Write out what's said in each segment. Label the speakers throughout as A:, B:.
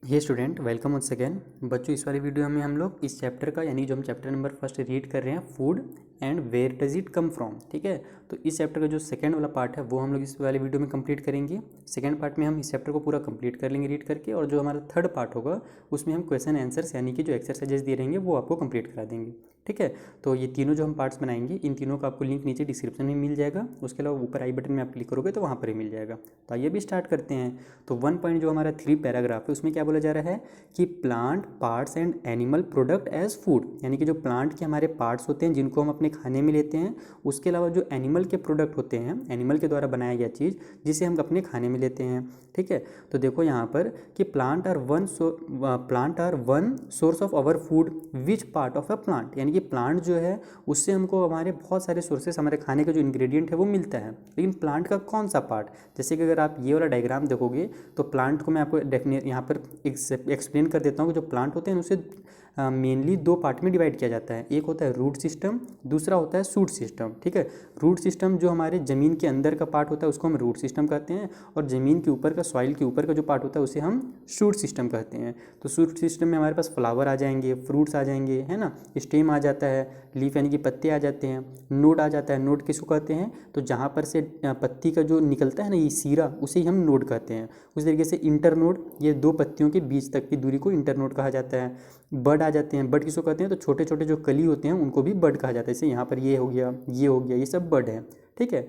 A: हे student, welcome once again. बच्चों, इस वाली वीडियो में हम लोग इस चैप्टर का यानी जो हम चैप्टर नंबर फर्स्ट रीड कर रहे हैं, food and where does it come from. ठीक है, तो इस चैप्टर का जो सेकंड वाला पार्ट है वो हम लोग इस वाले वीडियो में कंप्लीट करेंगे। सेकंड पार्ट में हम इस चैप्टर को पूरा कंप्लीट कर लेंगे रीड करके, और जो हमारा थर्ड पार्ट होगा उसमें हम क्वेश्चन आंसर्स यानी कि जो एक्सरसाइजेस दिए रहेंगे वो आपको कंप्लीट करा देंगे। ठीक है, तो ये तीनों जो हम पार्ट्स बनाएंगे, इन तीनों का आपको लिंक नीचे डिस्क्रिप्शन में मिल जाएगा। उसके अलावा ऊपर आई बटन में आप क्लिक करोगे तो वहाँ पर ही मिल जाएगा। तो आइए भी स्टार्ट करते हैं। तो 1 पॉइंट जो हमारा 3 पैराग्राफ है उसमें क्या बोला जा रहा है कि plant parts and animal product as food, यानी कि जो प्लांट के हमारे पार्ट्स होते हैं जिनको हम अपने खाने में लेते हैं, उसके अलावा जो एनिमल के प्रोडक्ट होते हैं, एनिमल के द्वारा बनाया गया चीज़ जिसे हम अपने खाने में लेते हैं। ठीक है, तो देखो यहाँ पर कि plant are one source of our food which part of a plant, यानी कि प्लांट जो है उससे हमको हमारे बहुत सारे सोर्सेस, हमारे खाने का जो इंग्रेडिएंट है वो मिलता है। लेकिन प्लांट का कौन सा पार्ट, जैसे कि अगर आप ये वाला डायग्राम देखोगे तो प्लांट को मैं आपको डेफिनेट यहाँ पर एक्सप्लेन कर देता हूँ कि जो प्लांट होते हैं उसे मेनली 2 पार्ट में डिवाइड किया जाता है। एक होता है रूट सिस्टम, दूसरा होता है शूट सिस्टम। ठीक है, रूट सिस्टम जो हमारे ज़मीन के अंदर का पार्ट होता है उसको हम रूट सिस्टम कहते हैं, और ज़मीन के ऊपर का, सॉइल के ऊपर का जो पार्ट होता है उसे हम शूट सिस्टम कहते हैं। तो शूट सिस्टम में हमारे पास फ्लावर आ जाएंगे, फ्रूट्स आ जाएंगे, है ना, स्टेम आ जाता है, लीफ यानी कि पत्ते आ जाते हैं, नोड आ जाता है। नोड किसको कहते हैं, तो जहाँ पर से पत्ती का जो निकलता है ना ये सीरा, उसे ही हम नोड कहते हैं। उस तरीके से इंटरनोड, ये 2 पत्तियों के बीच तक की दूरी को इंटरनोड कहा जाता है। बड आ जाते हैं, बड किसको कहते हैं, तो छोटे छोटे जो कली होते हैं उनको भी बड कहा जाता है। जैसे यहाँ पर ये हो गया, ये हो गया, ये सब बड है। ठीक है,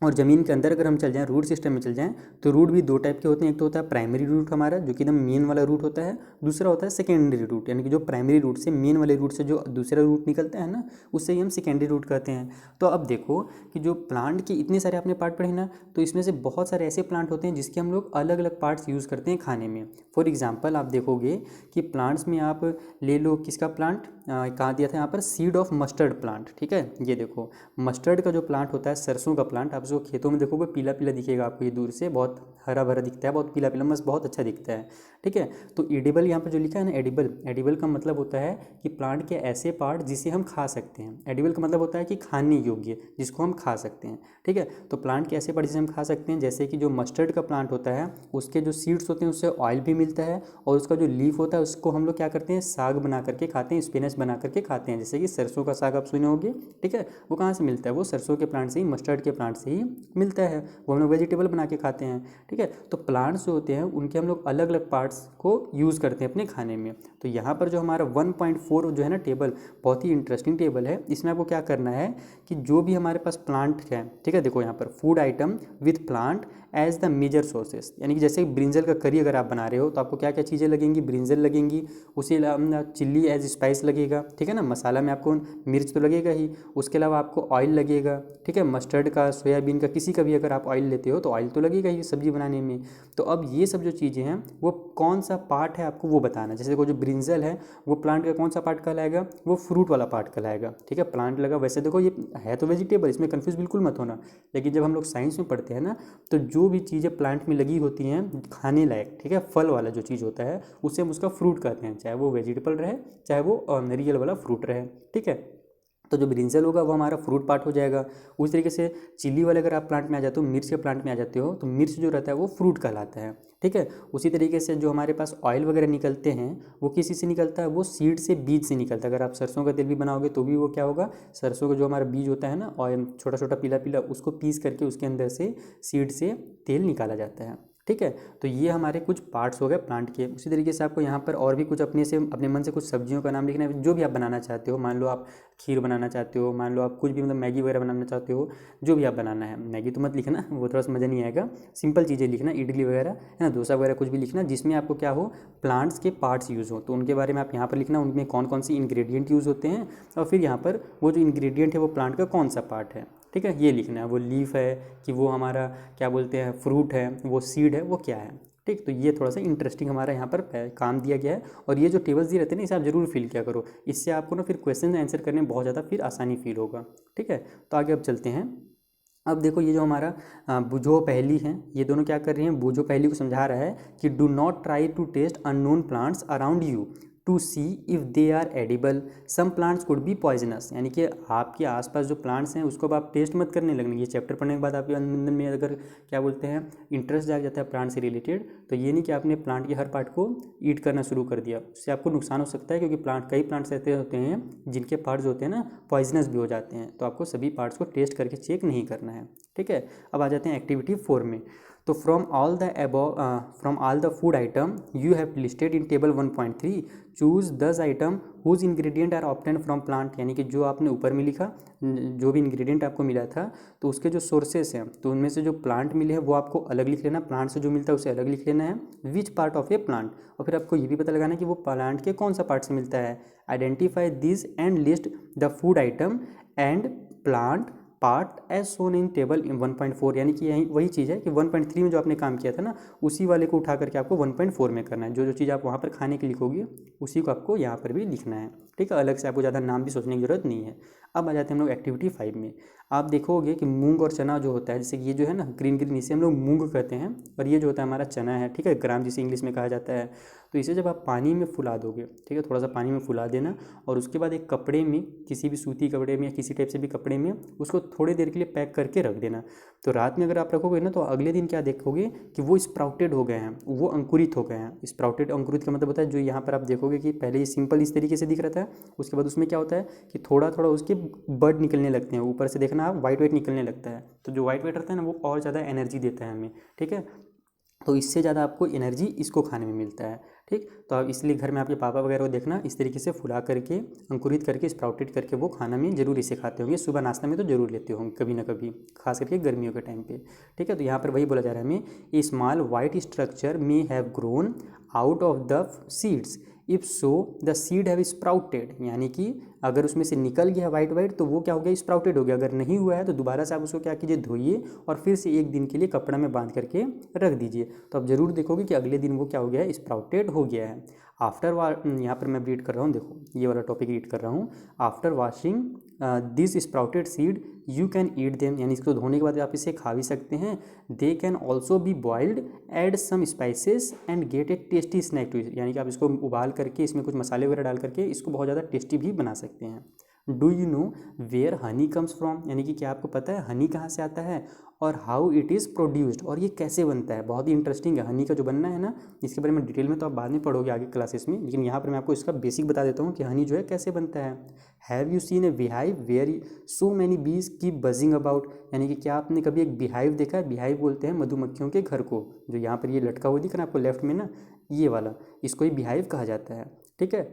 A: और ज़मीन के अंदर अगर हम चल जाएं, रूट सिस्टम में चल जाएं, तो रूट भी 2 टाइप के होते हैं। एक तो होता है प्राइमरी रूट हमारा जो कि एकदम मेन वाला रूट होता है, दूसरा होता है सेकेंडरी रूट, यानी कि जो प्राइमरी रूट से, मेन वाले रूट से जो दूसरा रूट निकलता है ना, उससे ही हम सेकेंडरी रूट कहते हैं। तो अब देखो कि जो प्लांट के इतने सारे आपने पार्ट पढ़े ना, तो इसमें से बहुत सारे ऐसे प्लांट होते हैं जिसके हम लोग अलग अलग पार्ट्स यूज़ करते हैं खाने में। फॉर एग्जाम्पल आप देखोगे कि प्लांट्स में आप ले लो किसका प्लांट, कहाँ दिया था यहाँ पर, सीड ऑफ मस्टर्ड प्लांट। ठीक है, ये देखो मस्टर्ड का जो प्लांट होता है, सरसों का प्लांट, आप जो खेतों में देखोगे पीला पीला दिखेगा आपको, ये दूर से बहुत हरा भरा दिखता है, बहुत पीला पीला, मस्त बहुत अच्छा दिखता है। ठीक है, तो एडिबल यहाँ पर जो लिखा है ना, एडिबल, एडिबल का मतलब होता है कि प्लांट के ऐसे पार्ट जिसे हम खा सकते हैं। एडिबल का मतलब होता है कि खाने योग्य, जिसको हम खा सकते हैं। ठीक है, तो प्लांट के ऐसे पार्ट जिसे हम खा सकते हैं, जैसे कि जो मस्टर्ड का प्लांट होता है उसके जो सीड्स होते हैं उससे ऑयल भी मिलता है, और उसका जो लीफ होता है उसको हम लोग क्या करते हैं, साग बना करके खाते हैं, स्पिनच बना करके खाते हैं। जैसे कि सरसों का साग आप सुने होंगे। ठीक है, वो कहाँ से मिलता है, वो सरसों के प्लांट से ही, मस्टर्ड के प्लांट से ही मिलता है, वो हम लोग वेजिटेबल बना के खाते हैं। ठीक है, तो प्लांट्स जो होते हैं उनके हम लोग अलग अलग पार्ट्स को यूज़ करते हैं अपने खाने में। तो यहाँ पर जो हमारा 1.4 जो है ना टेबल, बहुत ही इंटरेस्टिंग टेबल है। इसमें आपको क्या करना है कि जो भी हमारे पास प्लांट है, ठीक है, देखो यहाँ पर food item with plant as the major sources, यानी कि जैसे ब्रिंजल का करी अगर आप बना रहे हो तो आपको क्या क्या चीज़ें लगेंगी, ब्रिंजल लगेंगी, उसी अलावा चिल्ली एज स्पाइस लगेगा। ठीक है ना, मसाला में आपको मिर्च तो लगेगा ही, उसके अलावा आपको ऑयल लगेगा। ठीक है, मस्टर्ड का, सोयाबीन का, किसी का भी अगर आप ऑयल लेते हो तो ऑयल तो लगेगा ही सब्जी बनाने में। तो अब ये सब जो चीज़ें हैं वो कौन सा पार्ट है आपको वो बताना। जैसे देखो जो ब्रिंजल है वो प्लांट का कौन सा पार्ट कहलाएगा, वो फ्रूट वाला पार्ट कहलाएगा। ठीक है, प्लांट लगा, वैसे देखो ये है तो वेजिटेबल, इसमें कन्फ्यूज़ बिल्कुल मत होना। लेकिन जब हम लोग साइंस में पढ़ते हैं ना, तो जो भी चीज़ें प्लांट में लगी होती हैं खाने लायक, ठीक है, फल वाला जो चीज़ होता है उसे हम उसका फ्रूट कहते हैं, चाहे वो वेजिटेबल रहे चाहे वो रियल वाला फ्रूट रहे। ठीक है, तो जो ब्रिंजल होगा वो हमारा फ्रूट पार्ट हो जाएगा। उस तरीके से चिल्ली वाले अगर आप प्लांट में आ जाते हो, मिर्च के प्लांट में आ जाते हो, तो मिर्च जो रहता है वो फ्रूट कहलाता है। ठीक है, उसी तरीके से जो हमारे पास ऑयल वगैरह निकलते हैं वो किसी से निकलता है, वो सीड से, बीज से निकलता है। अगर आप सरसों का तेल भी बनाओगे तो भी वो क्या होगा, सरसों का जो हमारा बीज होता है ना, ऑयल छोटा छोटा पीला पीला, उसको पीस करके उसके अंदर से सीड से तेल निकाला जाता है। ठीक है, तो ये हमारे कुछ पार्ट्स हो गए प्लांट के। उसी तरीके से आपको यहाँ पर और भी कुछ अपने मन से कुछ सब्जियों का नाम लिखना है, जो भी आप बनाना चाहते हो। मान लो आप खीर बनाना चाहते हो, मान लो आप कुछ भी मतलब मैगी वगैरह बनाना चाहते हो, जो भी आप बनाना है। मैगी तो मत लिखना, वो थोड़ा सा मज़ा नहीं आएगा। सिंपल चीज़ें लिखना, इडली वगैरह है ना, डोसा वगैरह, कुछ भी लिखना जिसमें आपको क्या हो, प्लांट्स के पार्ट्स यूज़ हो, तो उनके बारे में आप यहाँ पर लिखना, उनमें कौन कौन सी इंग्रेडिएंट यूज़ होते हैं, और फिर यहाँ पर वो जो इंग्रेडिएंट है वो प्लांट का कौन सा पार्ट है। ठीक है, ये लिखना है, वो लीफ है कि वो हमारा क्या बोलते हैं फ्रूट है, वो सीड है, वो क्या है। ठीक, तो ये थोड़ा सा इंटरेस्टिंग हमारा यहाँ पर काम दिया गया है। और ये जो टेबल्स दिए रहते हैं ना, इसे आप जरूर फिल किया करो, इससे आपको ना फिर क्वेश्चन आंसर करने में बहुत ज़्यादा फिर आसानी फील होगा। ठीक है, तो आगे अब चलते हैं। अब देखो ये जो हमारा बुझो पहेली है, ये दोनों क्या कर रही हैं, बुझो पहेली को समझा रहा है कि do not try to taste unknown plants around you, to see if they are edible, some plants could be poisonous. यानी कि आपके आसपास जो प्लांट्स हैं उसको अब आप टेस्ट मत करने लगेंगे। ये चैप्टर पढ़ने के बाद आपके अंदर में अगर क्या बोलते हैं इंटरेस्ट जाग जाता है प्लांट से रिलेटेड, तो ये नहीं कि आपने प्लांट के हर पार्ट को ईट करना शुरू कर दिया, उससे आपको नुकसान हो सकता है, क्योंकि कई प्लांट्स ऐसे होते हैं जिनके पार्ट्स होते हैं ना पॉइजनस भी हो जाते हैं। तो आपको सभी पार्ट्स को टेस्ट करके चेक नहीं करना है, ठीक है। अब आ जाते हैं एक्टिविटी 4 में। तो from all the food item you have listed in table 1.3 choose 10 item whose ingredient are obtained from plant. यानी कि जो आपने ऊपर में लिखा, जो भी इंग्रेडिएंट आपको मिला था, तो उसके जो सोर्सेस हैं, तो उनमें से जो प्लांट मिले हैं वो आपको अलग लिख लेना, प्लांट से जो मिलता है उसे अलग लिख लेना है, विच पार्ट ऑफ ए प्लांट। और फिर आपको ये भी पता लगाना है कि वो प्लांट के कौन सा पार्ट से मिलता है। Identify this and list the food item and plant part as shown in table 1.4। यानी कि यही वही चीज़ है कि 1.3 में जो आपने काम किया था ना, उसी वाले को उठा करके आपको 1.4 में करना है। जो जो चीज़ आप वहाँ पर खाने के लिखोगे उसी को आपको यहाँ पर भी लिखना है, ठीक है। अलग से आपको ज़्यादा नाम भी सोचने की जरूरत नहीं है। अब आ जाते हैं हम लोग एक्टिविटी 5 में। आप देखोगे कि मूंग और चना जो होता है, जैसे कि ये जो है ना ग्रीन ग्रीन, इसे हम लोग मूंग कहते हैं, और ये जो होता है हमारा चना है, ठीक है, ग्राम जिसे इंग्लिश में कहा जाता है। तो इसे जब आप पानी में फुला दोगे, ठीक है, थोड़ा सा पानी में फुला देना, और उसके बाद एक कपड़े में, किसी भी सूती कपड़े में या किसी टाइप से भी कपड़े में उसको थोड़ी देर के लिए पैक करके रख देना। तो रात में अगर आप रखोगे ना, तो अगले दिन क्या देखोगे कि वो स्प्राउटेड हो गए हैं, वो अंकुरित हो गए हैं। स्प्राउटेड अंकुरित का मतलब होता है जो यहाँ पर आप देखोगे कि पहले ये सिंपल इस तरीके से दिख रहा था, उसके बाद उसमें क्या होता है कि थोड़ा थोड़ा उसके बर्ड निकलने लगते हैं, ऊपर से देखना आप वाइट वाइट निकलने लगता है। तो जो वाइट वाइट रहता है ना, वो और ज़्यादा एनर्जी देता है हमें, ठीक है। तो इससे ज़्यादा आपको एनर्जी इसको खाने में मिलता है, ठीक। तो आप इसलिए घर में आपके पापा वगैरह को देखना इस तरीके से फुला करके, अंकुरित करके, स्प्राउटेड करके वो खाना में जरूर इसे खाते होंगे। सुबह नाश्ता में तो जरूर लेते होंगे कभी ना कभी, खास करके गर्मियों के टाइम पे, ठीक है। तो यहाँ पर वही बोला जा रहा है हमें, a small white structure may have grown out of the seeds if so the seed have sprouted. यानी कि अगर उसमें से निकल गया वाइट वाइट तो वो क्या हो गया, स्प्राउटेड हो गया। अगर नहीं हुआ है तो दोबारा से आप उसको क्या कीजिए, धोइए और फिर से एक दिन के लिए कपड़ा में बांध करके रख दीजिए। तो आप जरूर देखोगे कि अगले दिन वो क्या हो गया है, स्प्राउटेड हो गया है। यहाँ पर मैं रीड कर रहा हूँ, देखो ये वाला टॉपिक रीड कर रहा हूँ। After washing this sprouted seed you can eat them. यानी इसको धोने के बाद आप इसे खा भी सकते हैं। They can also be boiled, add some spices and get a tasty snack too. यानी कि आप इसको उबाल करके इसमें कुछ मसाले वगैरह डाल करके इसको बहुत ज़्यादा टेस्टी भी बना सकते हैं। Do you know where honey comes from. यानी कि क्या आपको पता है हनी कहाँ से आता है, और हाउ इट इज़ प्रोड्यूस्ड, और ये कैसे बनता है। बहुत ही इंटरेस्टिंग है हनी का जो बनना है ना, इसके बारे में डिटेल में तो आप बाद में पढ़ोगे आगे क्लासेस में, लेकिन यहाँ पर मैं आपको इसका बेसिक बता देता हूँ कि हनी जो है कैसे बनता है। Have you seen a beehive where so many bees keep buzzing about. यानी कि क्या आपने कभी एक बिहाइव देखा है। बिहाइव बोलते हैं मधुमक्खियों के घर को, जो यहाँ पर ये लटका हुआ दिख रहा है आपको लेफ्ट में ना, ये वाला, इसको ही बिहाइव कहा जाता है, ठीक है।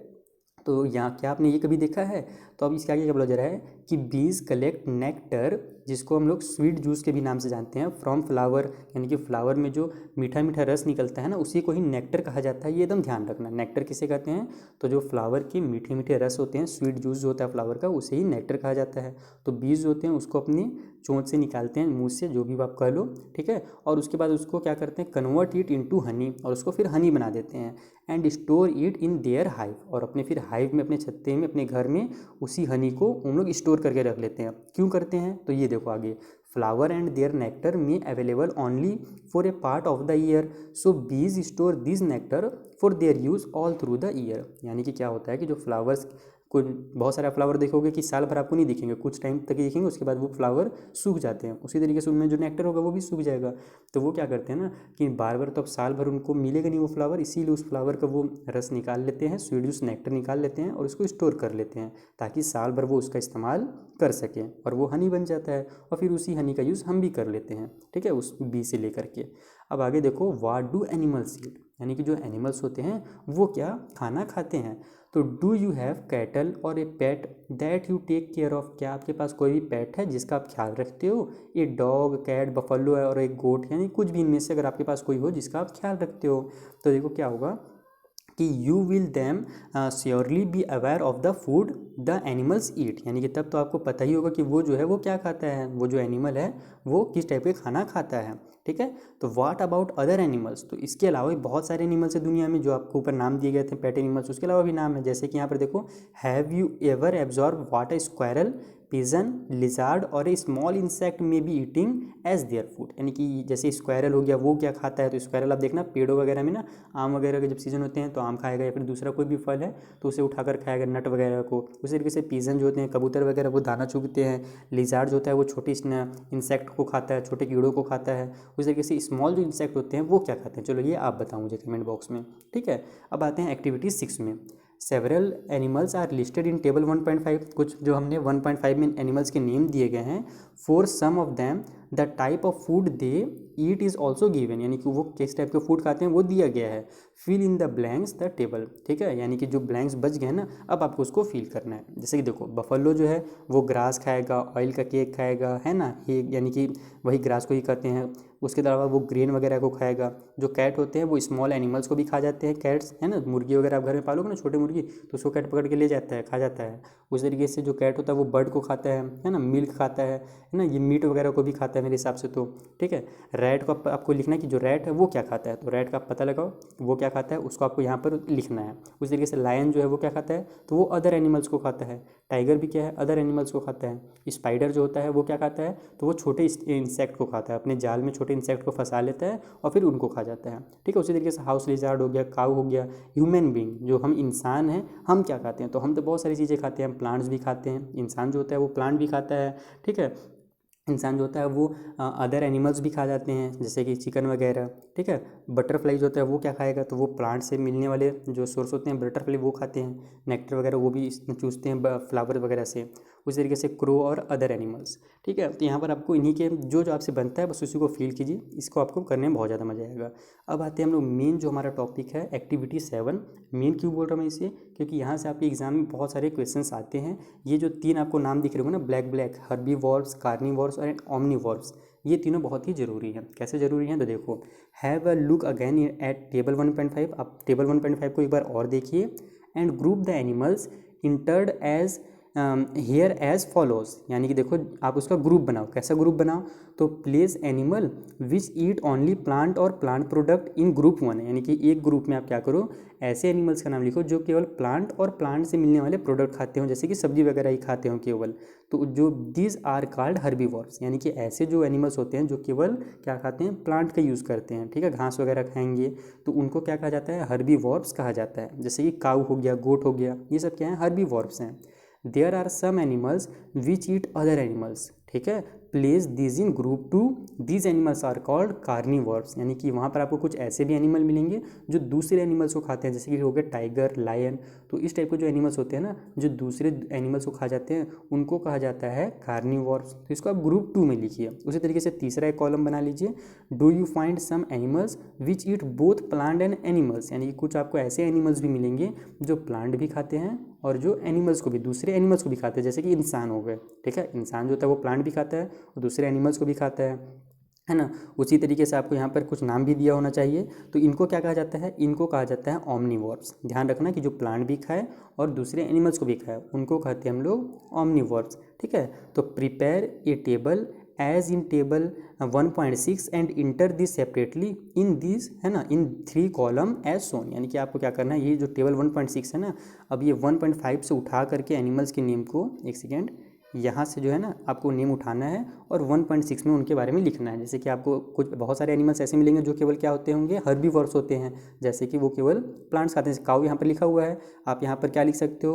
A: तो यहाँ क्या आपने ये कभी देखा है। तो अब इसके आगे क्या बोला जा रहा है कि बीज कलेक्ट नेक्टर, जिसको हम लोग स्वीट जूस के भी नाम से जानते हैं, फ्रॉम फ्लावर। यानी कि फ्लावर में जो मीठा मीठा रस निकलता है ना, उसी को ही नेक्टर कहा जाता है। ये एकदम ध्यान रखना, नेक्टर किसे कहते हैं, तो जो फ्लावर के मीठे मीठे रस होते हैं, स्वीट जूस जो होता है फ्लावर का, उसे ही नेक्टर कहा जाता है। तो बीज जो होते हैं उसको अपनी चोंच से निकालते हैं, मुँह से, जो भी आप कह लो, ठीक है। और उसके बाद उसको क्या करते हैं, कन्वर्ट इट इनटू हनी, और उसको फिर हनी बना देते हैं। And store it in their hive, और अपने फिर हाइव में, अपने छत्ते में, अपने घर में उसी हनी को हम लोग स्टोर करके रख लेते हैं। क्यों करते हैं, तो ये देखो आगे, फ्लावर एंड देयर नेक्टर में available only for a part of the year, so bees store this nectar for their use all through the year. यानी कि क्या होता है कि जो फ्लावर्स, कुछ बहुत सारे फ्लावर देखोगे कि साल भर आपको नहीं दिखेंगे, कुछ टाइम तक ही दिखेंगे, उसके बाद वो फ्लावर सूख जाते हैं। उसी तरीके से उनमें जो नेक्टर होगा वो भी सूख जाएगा। तो वो क्या करते हैं ना कि बार बार तो अब साल भर उनको मिलेगा नहीं वो फ्लावर, इसीलिए उस फ्लावर का वो रस निकाल लेते हैं, स्वीट जूस नेक्टर निकाल लेते हैं और उसको स्टोर कर लेते हैं, ताकि साल भर वो उसका इस्तेमाल कर सकें, और वो हनी बन जाता है। और फिर उसी हनी का यूज़ हम भी कर लेते हैं, ठीक है, उस बी से लेकर के। अब आगे देखो, व्हाट डू एनिमल्स ईट। यानी कि जो एनिमल्स होते हैं वो क्या खाना खाते हैं। तो do you have cattle or a pet that you take care of. क्या आपके पास कोई भी पेट है जिसका आप ख्याल रखते हो। ए डॉग, कैट, बफलो है और एक गोट, यानी कुछ भी इनमें से अगर आपके पास कोई हो जिसका आप ख्याल रखते हो, तो देखो क्या होगा कि you will them surely be aware of the food the animals eat. यानी कि तब तो आपको पता ही होगा कि वो जो है वो क्या खाता है, वो जो एनिमल है वो किस टाइप के खाना खाता है, ठीक है। तो व्हाट अबाउट अदर एनिमल्स। तो इसके अलावा भी बहुत सारे एनिमल्स है दुनिया में जो आपको ऊपर नाम दिए गए थे पेट एनिमल्स, उसके अलावा भी नाम है। जैसे कि यहाँ पर देखो, have you ever absorb what a squirrel pigeon, lizard और a small insect may be eating as their food. यानी कि जैसे स्क्वायरल हो गया, वो क्या खाता है, तो स्क्वायरल आप देखना पेड़ों वगैरह में ना, आम वगैरह के जब सीजन होते हैं तो आम खाएगा, या फिर दूसरा कोई भी फल है तो उसे उठाकर खाएगा, नट वगैरह को। उसी तरीके से पिजन जो होते हैं, कबूतर वगैरह, वो दाना चुगते हैं। लिजार्ड जो होता है वो छोटे इंसेक्ट को खाता है, छोटे कीड़ों को खाता है। उसी तरीके से स्मॉल जो इंसेक्ट होते हैं वो क्या खाते हैं, चलो ये आप बताओ मुझे कमेंट बॉक्स में, ठीक है। अब आते हैं एक्टिविटी 6 में। Several animals are listed in table 1.5। कुछ जो हमने 1.5 में एनिमल्स के नेम दिए गए हैं। For some of them the type of food they eat is also given, यानी कि वो किस टाइप के फूड खाते हैं वो दिया गया है। Fill in the blanks the table, ठीक है। यानी कि जो ब्लैंक्स बच गए हैं ना, अब आपको उसको फिल करना है। जैसे कि देखो, बफलो जो है वो ग्रास खाएगा, ऑयल का केक खाएगा, है ना, ये यानी कि वही ग्रास को ही खाते हैं। उसके अलावा वो ग्रेन वगैरह को खाएगा। जो कैट होते हैं वो स्मॉल एनिमल्स को भी खा जाते हैं, कैट्स, है ना, मुर्गी वगैरह आप घर में पालोगे ना, छोटे मुर्गी, तो उसको कैट पकड़ के ले जाता है, खा जाता है। उस तरीके से जो कैट होता है वो बर्ड को खाता है ना, मिल्क खाता है ना, ये मीट वगैरह को भी खाता है मेरे हिसाब से तो, ठीक है। रैट को आपको लिखना है कि जो रैट है वो क्या खाता है, तो रैट का पता लगाओ वो क्या खाता है, उसको आपको यहाँ पर लिखना है। उस तरीके से लायन जो है वो क्या खाता है, तो वो अदर एनिमल्स को खाता है। टाइगर भी क्या है, अदर एनिमल्स को खाता है। स्पाइडर जो होता है वो क्या खाता है, तो वो छोटे इंसेक्ट को खाता है, अपने जाल में छोटे इंसेक्ट को फंसा लेता है और फिर उनको खा जाता है, ठीक है। उसी तरीके से हाउस लिजार्ड हो गया, काऊ हो गया। ह्यूमन बींग जो हम इंसान हैं, हम क्या खाते हैं, तो हम तो बहुत सारी चीज़ें खाते हैं, हम प्लांट्स भी खाते हैं। इंसान जो होता है वो प्लांट भी खाता है, ठीक है। इंसान जो होता है वो अदर एनिमल्स भी खा जाते हैं, जैसे कि चिकन वगैरह, ठीक है। बटरफ्लाई जो होता है वो क्या खाएगा, तो वो प्लांट से मिलने वाले जो सोर्स होते हैं बटरफ्लाई वो खाते हैं, नेक्टर वगैरह वो भी चूसते हैं फ्लावर वगैरह से। उसी तरीके से क्रो और अदर एनिमल्स, ठीक है। तो यहाँ पर आपको इन्हीं के जो जो आपसे बनता है बस उसी को फील कीजिए, इसको आपको करने में बहुत ज़्यादा मजा आएगा। अब आते हैं हम लोग मेन जो हमारा टॉपिक है एक्टिविटी 7। मेन क्यों बोल रहा हूँ मैं इसे, क्योंकि यहाँ से आपके एग्जाम में बहुत सारे क्वेश्चंस आते हैं। ये जो 3 आपको नाम दिख रहे हो ना, ब्लैक हर्बीवोर्स, कार्निवोर्स और ओमनिवोर्स, ये तीनों बहुत ही ज़रूरी हैं। कैसे ज़रूरी हैं, तो देखो, have a look again at table 1.5। आप टेबल 1.5 को एक बार और देखिए। And group the animals entered as here as follows, यानी कि देखो आप उसका ग्रुप बनाओ। कैसा ग्रुप बनाओ, तो place animal which eat only plant और प्लांट प्रोडक्ट इन ग्रुप 1, यानी कि एक ग्रुप में आप क्या करो, ऐसे एनिमल्स का नाम लिखो जो केवल प्लांट और प्लांट से मिलने वाले प्रोडक्ट खाते हो, जैसे कि सब्जी वगैरह ही खाते हो केवल, तो जो दीज आर कॉल्ड हर्बीवोर्स, यानी कि ऐसे जो एनिमल्स होते हैं जो केवल क्या खाते हैं, प्लांट का यूज़ करते हैं, ठीक है, घास वगैरह खाएंगे, तो उनको क्या कहा जाता है, हर्बीवोर्स कहा जाता है। जैसे कि काऊ हो गया, गोट हो गया, ये सब क्या है, हर्बीवोर्स हैं। There are some animals which eat other animals, ठीक है, place these in group 2, these animals are called carnivores, यानी कि वहाँ पर आपको कुछ ऐसे भी एनिमल मिलेंगे जो दूसरे एनिमल्स को खाते हैं, जैसे कि हो गया टाइगर, लायन, तो इस टाइप के जो एनिमल्स होते हैं ना, जो दूसरे एनिमल्स को खा जाते हैं, उनको कहा जाता है कार्निवोर्स। तो इसको आप ग्रुप 2 में लिखिए। उसी तरीके से तीसरा एक कॉलम बना लीजिए, do you find some animals which eat both plant and animals, यानी कि कुछ आपको ऐसे एनिमल्स भी मिलेंगे जो प्लांट भी खाते हैं और जो एनिमल्स को भी, दूसरे एनिमल्स को भी खाते हैं, जैसे कि इंसान हो गए, ठीक है। इंसान जो होता है वो प्लांट भी खाता है और दूसरे एनिमल्स को भी खाता है ना। उसी तरीके से आपको यहाँ पर कुछ नाम भी दिया होना चाहिए। तो इनको क्या कहा जाता है, इनको कहा जाता है ओमनिवोर्स। ध्यान रखना कि जो प्लांट भी खाए और दूसरे एनिमल्स को भी खाए उनको कहते हैं हम लोग ओमनिवोर्स, ठीक है। तो prepare a table as in table 1.6 and enter this separately in this, है ना, इन 3 कॉलम एज सोन, यानी कि आपको क्या करना है, ये जो टेबल 1.6 है ना, अब ये 1.5 से उठा करके एनिमल्स के नेम को, एक सेकेंड, यहाँ से जो है ना आपको नेम उठाना है और 1.6 में उनके बारे में लिखना है। जैसे कि आपको कुछ बहुत सारे एनिमल्स ऐसे मिलेंगे जो केवल क्या होते होंगे, हर्बीवोर्स होते हैं, जैसे कि वो केवल प्लांट्स खाते हैं। काऊ यहाँ पर लिखा हुआ है, आप यहाँ पर क्या लिख सकते हो,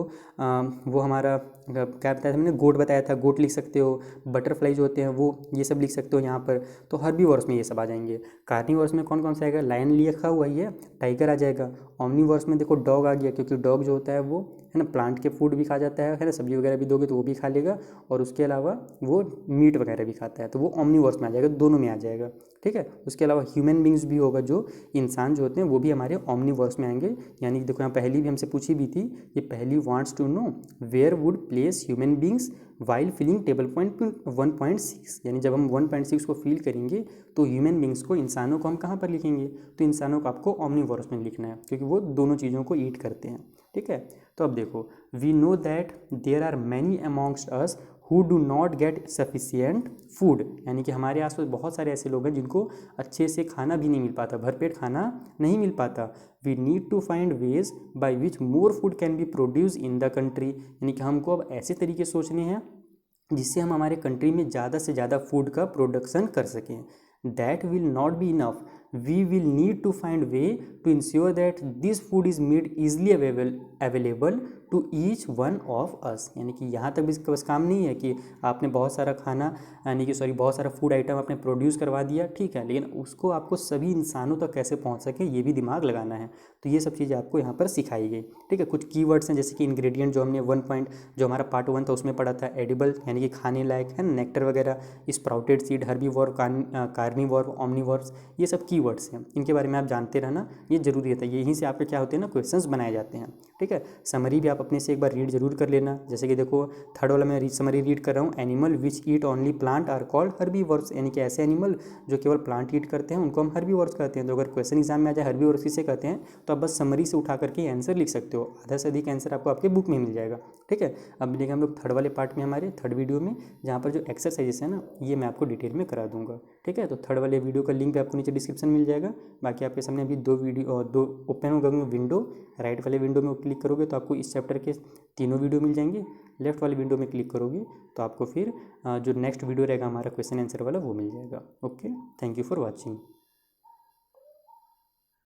A: वो हमारा क्या बताया था मैंने, गोट बताया था, गोट लिख सकते हो। बटरफ्लाई जो होते हैं वो ये सब लिख सकते हो यहाँ पर। तो हर्बीवोर्स में ये सब आ जाएंगे। कार्निवोर्स में कौन कौन सा आएगा, लायन लिखा हुआ ही है, टाइगर आ जाएगा। ओमनिवोर्स में देखो डॉग आ गया, क्योंकि डॉग जो होता है वो, है ना, प्लांट के फूड भी खा जाता है ना, सब्जी वगैरह भी दोगे तो वो भी खा लेगा, और उसके अलावा वो मीट वगैरह भी खाता है, तो वो ओमनिवोर्स में आ जाएगा, दोनों में आ जाएगा, ठीक है। उसके अलावा ह्यूमन बींग्स भी होगा, जो इंसान जो होते हैं वो भी हमारे ओमनिवोर्स में आएंगे। यानी कि देखो यहाँ पहली भी हमसे पूछी भी थी, ये पहली wants to know where would place human beings while filling table 1.6, यानी जब हम 1.6 को फिल करेंगे तो ह्यूमन बींग्स को, इंसानों को हम कहाँ पर लिखेंगे, तो इंसानों को आपको ओमनिवोर्स में लिखना है, क्योंकि वो दोनों चीज़ों को ईट करते हैं, ठीक है। तो अब देखो, we know that there are many amongst us who do not get sufficient food, यानी कि हमारे आसपास बहुत सारे ऐसे लोग हैं जिनको अच्छे से खाना भी नहीं मिल पाता, भरपेट खाना नहीं मिल पाता। We need to find ways by which more food can be produce in the country, यानी कि हमको अब ऐसे तरीके सोचने हैं जिससे हम हमारे कंट्री में ज़्यादा से ज़्यादा फूड का प्रोडक्शन कर सकें। That will not be enough, we will need to find way to ensure that this food is made easily available to each one of us. यानी कि यहाँ तक भी बस काम नहीं है कि आपने बहुत सारा खाना यानी कि बहुत सारा फूड आइटम आपने प्रोड्यूस करवा दिया, ठीक है, लेकिन उसको आपको सभी इंसानों तक कैसे पहुँच सके ये भी दिमाग लगाना है। तो ये सब चीज़ें आपको यहाँ पर सिखाई गई, ठीक है। कुछ कीवर्ड्स हैं जैसे कि इंग्रेडिएंट, जो हमने 1 पॉइंट जो हमारा पार्ट 1 था उसमें पढ़ा था, एडिबल यानी कि खाने लायक है, नेक्टर वगैरह, sprouted seed, herbivore, carnivore, omnivores, ये सब कीवर्ड्स हैं, इनके बारे में आप जानते रहना ये जरूरी रहता है। यहीं से आपके क्या होते हैं ना, क्वेश्चंस बनाए जाते हैं, ठीक है। समरी भी आप अपने से एक बार रीड जरूर कर लेना। जैसे कि देखो थर्ड वाला मैं समरी रीड कर रहा हूँ, animal which eat only plant are called herbivores. यानी कि ऐसे एनिमल जो केवल प्लांट ईट करते हैं उनको हम हर्बीवोर्स कहते हैं। तो अगर क्वेश्चन एग्जाम में आ जाए हर्बीवोर्स किसे कहते हैं, तो आप बस समरी से उठा करके आंसर लिख सकते हो। आधा से अधिक आंसर आपको आपके बुक में मिल जाएगा, ठीक है। अब मिलेंगे हम लोग थर्ड वाले पार्ट में, हमारे थर्ड वीडियो में, जहाँ पर जो एक्सरसाइजेस है ना ये मैं आपको डिटेल में करा दूंगा, ठीक है। तो थर्ड वाले वीडियो का लिंक भी आपको नीचे डिस्क्रिप्शन मिल जाएगा। बाकी आपके सामने अभी दो ओपन होगा विंडो, राइट वाले विंडो में क्लिक करोगे तो आपको इस चैप्टर के तीनों वीडियो मिल जाएंगे। लेफ्ट वाले विंडो में क्लिक करोगे तो आपको फिर जो नेक्स्ट वीडियो रहेगा हमारा क्वेश्चन आंसर वाला वो मिल जाएगा। Okay, thank you for watching.